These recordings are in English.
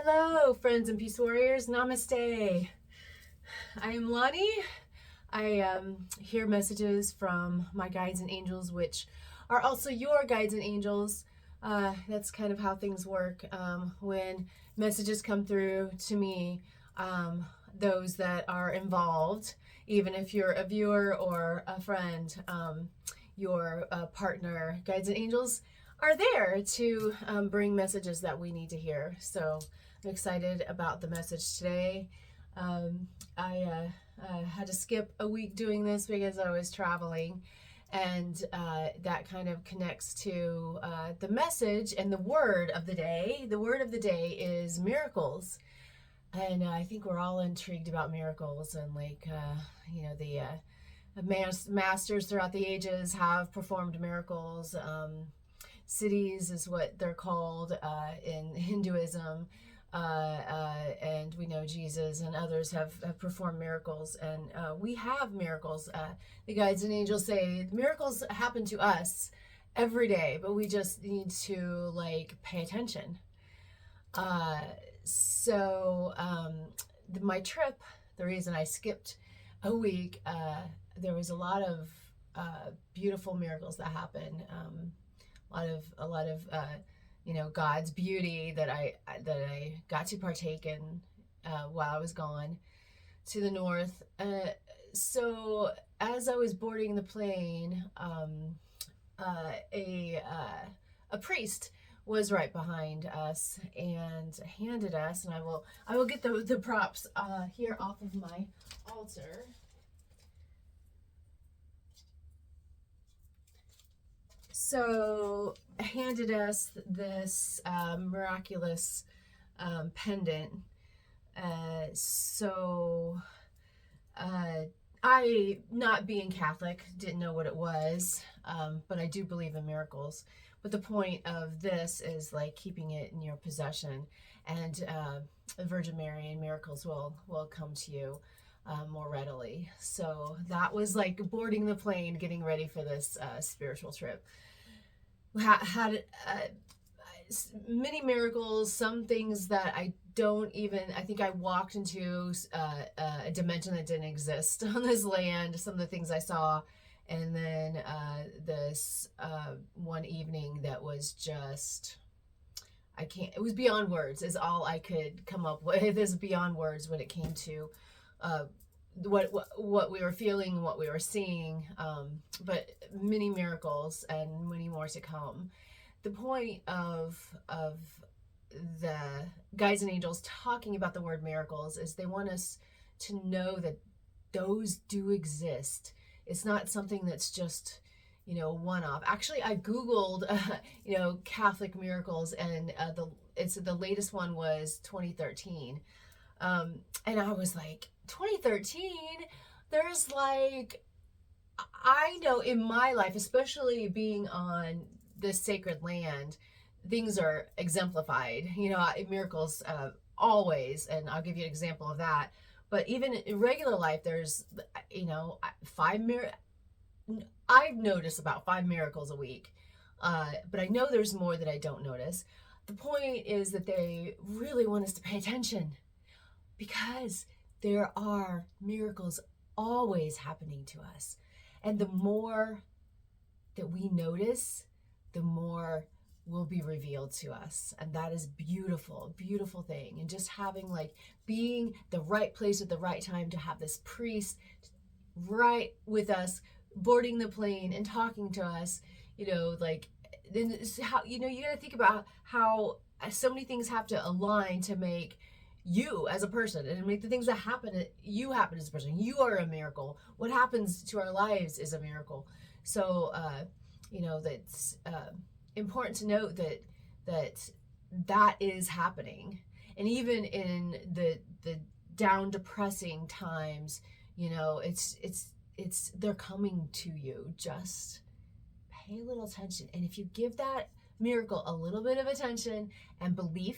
Hello, friends and peace warriors. Namaste. I am Lonnie. I hear messages from my guides and angels, which are also your guides and angels. That's kind of how things work. When messages come through to me, those that are involved, even if you're a viewer or a friend, your partner, guides and angels are there to bring messages that we need to hear. So I'm excited about the message today. I had to skip a week doing this because I was traveling, and that kind of connects to the message and the word of the day. The word of the day is miracles. And I think we're all intrigued about miracles, and the masters throughout the ages have performed miracles. Siddhis is what they're called in Hinduism, and we know Jesus and others have performed miracles, and we have miracles. The guides and angels say miracles happen to us every day, but we just need to pay attention. My trip, the reason I skipped a week, there was a lot of beautiful miracles that happened. A lot of God's beauty that I got to partake in while I was gone to the north. So as I was boarding the plane, a priest was right behind us and handed us, and I will get the props here off of my altar. So handed us this miraculous pendant. I, not being Catholic, didn't know what it was, but I do believe in miracles. But the point of this is keeping it in your possession, and the Virgin Mary and miracles will come to you more readily. So that was boarding the plane, getting ready for this spiritual trip. Had many miracles, some things that I think I walked into a dimension that didn't exist on this land, some of the things I saw. And then this one evening that was just, it was beyond words, is all I could come up with. It is beyond words when it came to what we were feeling, what we were seeing, but many miracles and many more to come. The point of the guides and angels talking about the word miracles is they want us to know that those do exist. It's not something that's just one-off. Actually, I googled Catholic miracles, and the latest one was 2013, and I was like, 2013, there's I know in my life, especially being on this sacred land, things are exemplified, miracles always, and I'll give you an example of that. But even in regular life, there's I've noticed about 5 miracles a week, but I know there's more that I don't notice. The point is that they really want us to pay attention, because there are miracles always happening to us. And the more that we notice, the more will be revealed to us. And that is beautiful, beautiful thing. And just having being the right place at the right time to have this priest right with us, boarding the plane and talking to us, then how, you gotta think about how so many things have to align to make you as a person, and make the things that happen as a person. You are a miracle. What happens to our lives is a miracle. So that's important to note that is happening. And even in the down depressing times, it's they're coming to you. Just pay a little attention, and if you give that miracle a little bit of attention and belief,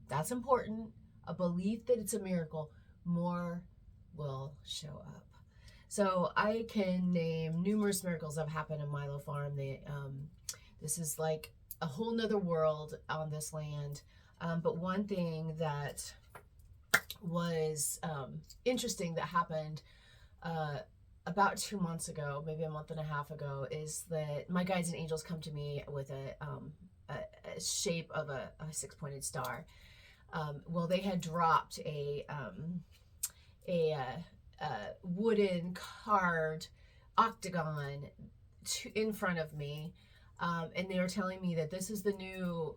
that's important. A belief that it's a miracle, more will show up. So I can name numerous miracles that have happened in Milo Farm. This is a whole nother world on this land. But one thing that was interesting that happened about 2 months ago, maybe a month and a half ago, is that my guides and angels come to me with a shape of a six-pointed star. Well, they had dropped a wooden carved octagon in front of me, and they were telling me that this is the new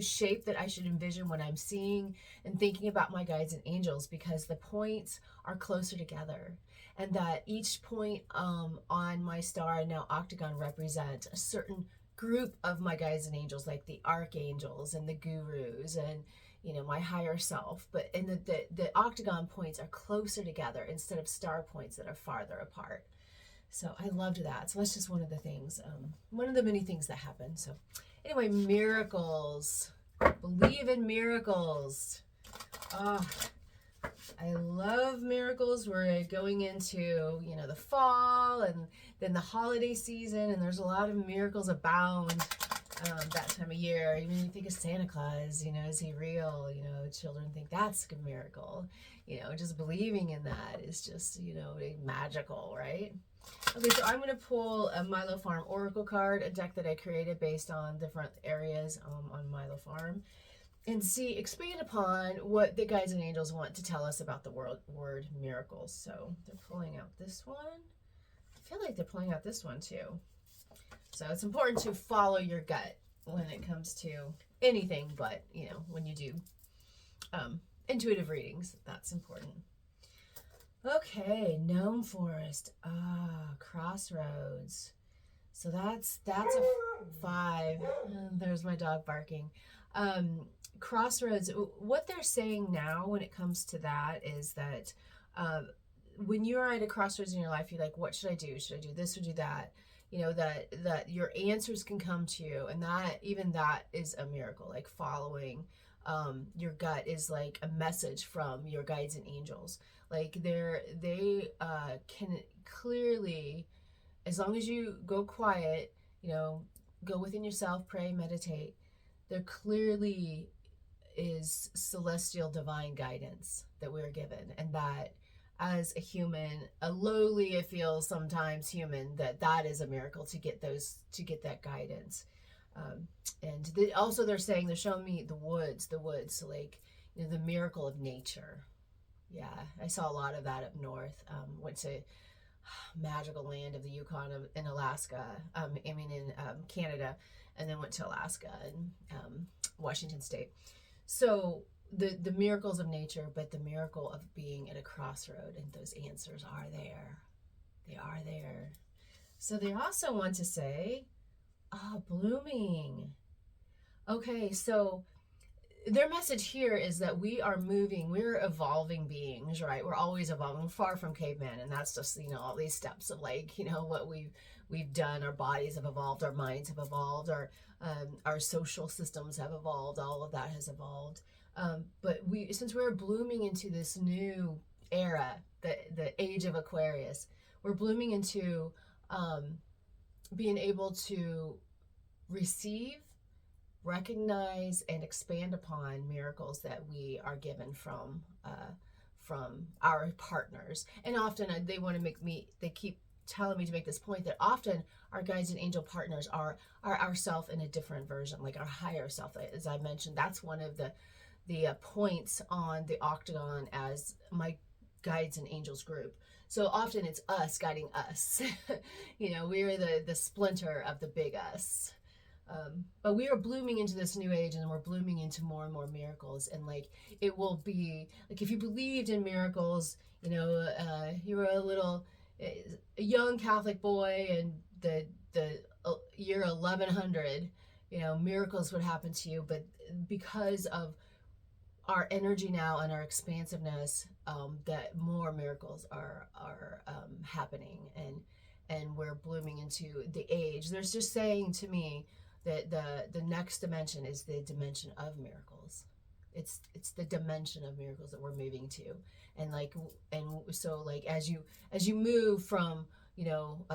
shape that I should envision when I'm seeing and thinking about my guides and angels, because the points are closer together, and that each point on my star, now octagon, represent a certain group of my guides and angels, like the archangels and the gurus and, you know, my higher self. But and the octagon points are closer together instead of star points that are farther apart. So I loved that. So that's just one of the things, one of the many things that happen. So anyway, miracles. Believe in miracles. Oh, I love miracles. We're going into, you know, the fall and then the holiday season, and there's a lot of miracles abound that time of year. Even you think of Santa Claus, you know, is he real? You know, children think that's a miracle. You know, just believing in that is just, you know, magical, right? Okay, so I'm going to pull a Milo Farm Oracle card, a deck that I created based on different areas on Milo Farm, and see, expand upon what the guides and angels want to tell us about the word miracles. So they're pulling out this one. I feel like they're pulling out this one too. So it's important to follow your gut when it comes to anything, but, you know, when you do intuitive readings, that's important. Okay, Gnome Forest. Crossroads. So that's a 5. There's my dog barking. Crossroads, what they're saying now when it comes to that is that when you're at a crossroads in your life, you're like, what should I do? Should I do this or do that? You know, that your answers can come to you, and that even that is a miracle. Like following your gut is like a message from your guides and angels. Like they can clearly, as long as you go quiet, you know, go within yourself, pray, meditate, there clearly is celestial divine guidance that we're given, and that as a human, a lowly, it feels sometimes human, that is a miracle to get that guidance. And also they're showing me the woods, so like, you know, the miracle of nature. Yeah, I saw a lot of that up north. Went to magical land of the Yukon in Alaska, in Canada, and then went to Alaska and Washington State. So the miracles of nature, but the miracle of being at a crossroad, and those answers are there. They are there. So they also want to say, blooming. Okay, so their message here is that we are moving, we're evolving beings, right? We're always evolving, far from cavemen, and that's just, you know, all these steps of, like, you know, what we've done. Our bodies have evolved, our minds have evolved, our social systems have evolved, all of that has evolved. But since we're blooming into this new era, the age of Aquarius, we're blooming into being able to receive, recognize, and expand upon miracles that we are given from our partners. And often they keep telling me to make this point that often our guides and angel partners are ourself in a different version, like our higher self. As I mentioned, that's one of the points on the octagon as my guides and angels group. So often it's us guiding us. You know, we're the splinter of the big us. But we are blooming into this new age, and we're blooming into more and more miracles. And like, it will be like, if you believed in miracles, you know, you were a young Catholic boy, and the year 1100, you know, miracles would happen to you. But because of our energy now and our expansiveness, that more miracles are happening, and we're blooming into the age. There's just saying to me that the next dimension is the dimension of miracles. It's the dimension of miracles that we're moving to. And so as you move from, you know,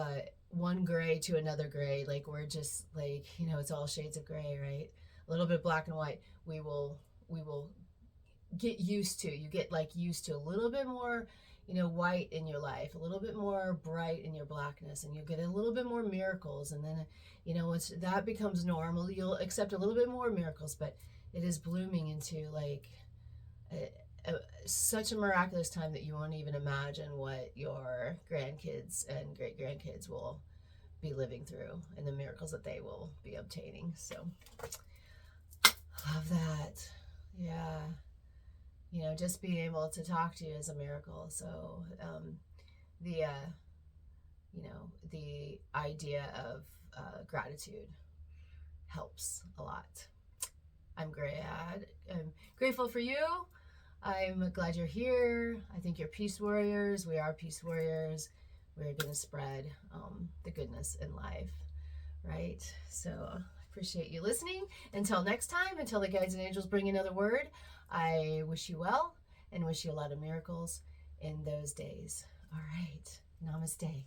one gray to another gray, like, we're just like, you know, it's all shades of gray, right? a little bit of black and white, we will get used to. You get like used to a little bit more, you know, white in your life, a little bit more bright in your blackness, and you'll get a little bit more miracles. And then, you know, once that becomes normal, you'll accept a little bit more miracles. But it is blooming into like such a miraculous time that you won't even imagine what your grandkids and great grandkids will be living through and the miracles that they will be obtaining. So love that. Yeah. You know, just being able to talk to you is a miracle. So the you know, the idea of gratitude helps a lot. I'm grateful for you. I'm glad you're here. I think you're peace warriors. We are peace warriors. We're going to spread the goodness in life, right? So I appreciate you listening. Until next time, until the guides and angels bring another word, I wish you well and wish you a lot of miracles in those days. All right. Namaste.